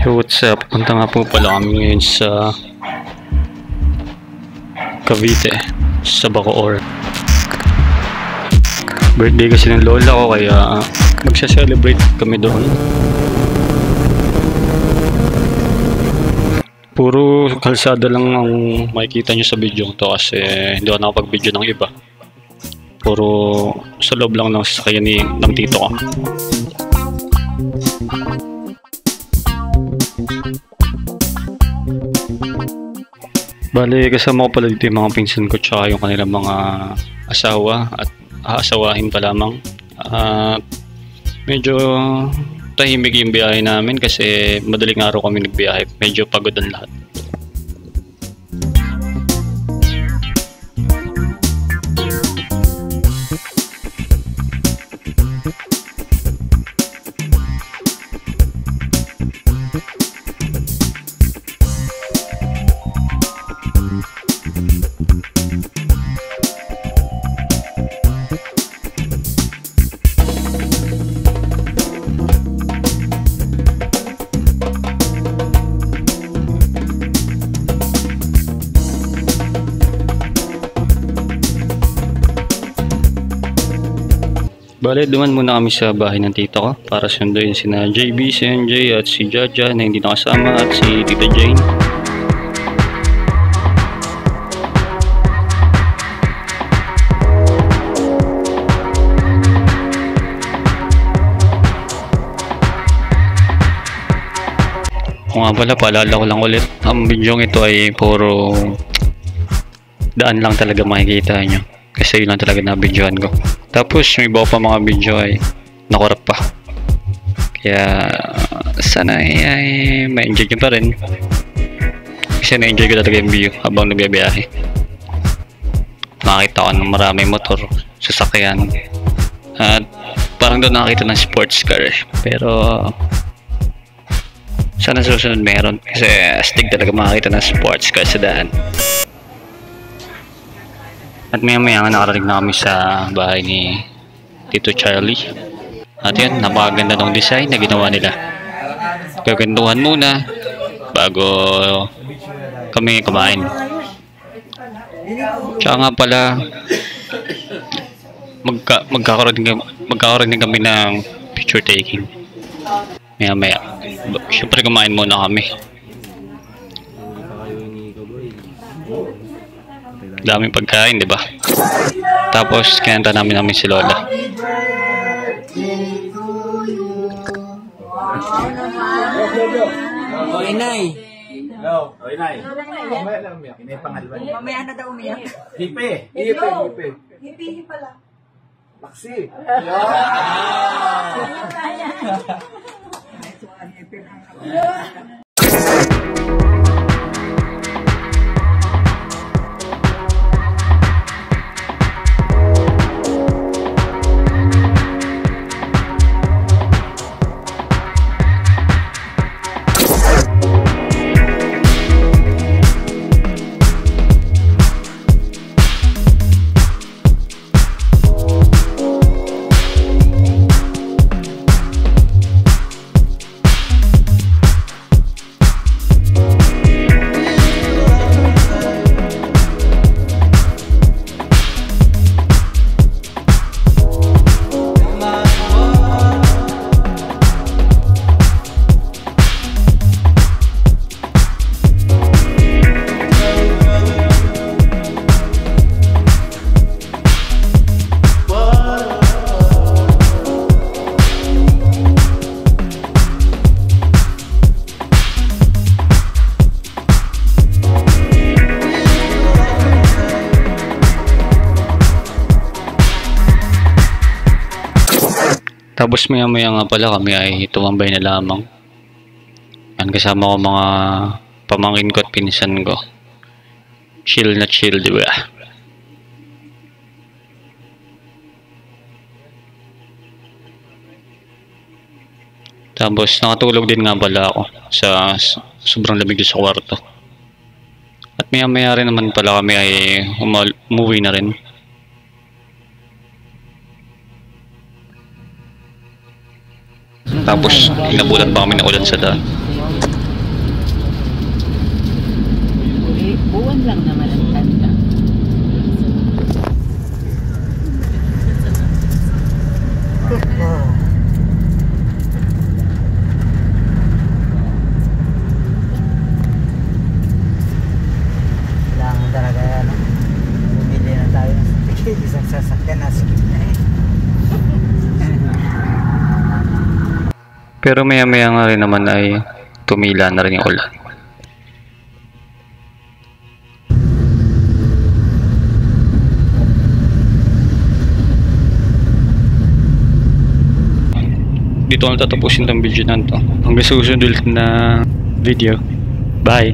Yo, what's up? Punta nga po pala kami ngayon sa Cavite, sa Bacoor. Birthday kasi ng lola ko kaya magsa-celebrate kami doon. Puro kalsada lang ang makikita nyo sa video to kasi hindi ako nakapag-video ng iba. Puro sa loob lang ng sasakyan ng tito ko. Bale, kasama ko pala dito yung mga pinsan ko tsaka yung kanilang mga asawa at aasawahin pa lamang. Medyo tahimik yung biyahe namin kasi madaling araw kami nagbiyahe. Medyo pagod ang lahat. Bale, duman muna kami sa bahay ng tito ko para sunduin sina JB, si NJ at si Jaja na hindi nakasama at si Tita Jane. Kung nga pala, paalala ko lang ulit, ang video ito ay puro daan lang talaga makikita nyo. Kasi yun lang talaga na videoan ko. Tapos yung iba pa mga video ay nakurap pa. Kaya sana ay ma-enjoy nyo pa rin. Kasi na-enjoy ko talaga yung view habang nagbibiyahe. Nakakita ko ng maraming motor, sasakyan. At parang doon nakakita ng sports car. Pero sana susunod meron. Kasi astig talaga makakita ng sports car sa daan. At maya nga nakarating na kami sa bahay ni Tito Charlie. At yun, napakaganda ng design na ginawa nila. Gaganduhan muna bago kami kumain. Tsaka nga pala, magkakaroon din kami ng picture taking. Maya. Siyempre kumain muna kami. Daming pagkain, di ba? Tapos kinanta namin si Lola. O inay. Hello, o inay. Mamaya na umiyak. Inay pangalwa niya. Mamaya na daw umiyak. Hipe. Hipi pala. Laksi. Tapos maya nga pala kami ay tumambay na lamang. Yan, kasama ko mga pamangkin ko at pinsan ko. Chill na chill, di ba? Tapos nakatulog din nga pala ako sa sobrang lamig sa kwarto. At maya rin naman pala kami ay umuwi na rin. Tapos inabutan pa kami ng ulan sa daan. lang naman ang kanya. Kailangan talaga ano, bumili na tayo ng isang sasakyan na skip na eh. Pero maya-maya nga rin naman ay tumila na rin yung ulan. Dito ko na tatapusin tong video na to. Hanggang susunod ulit na video. Bye!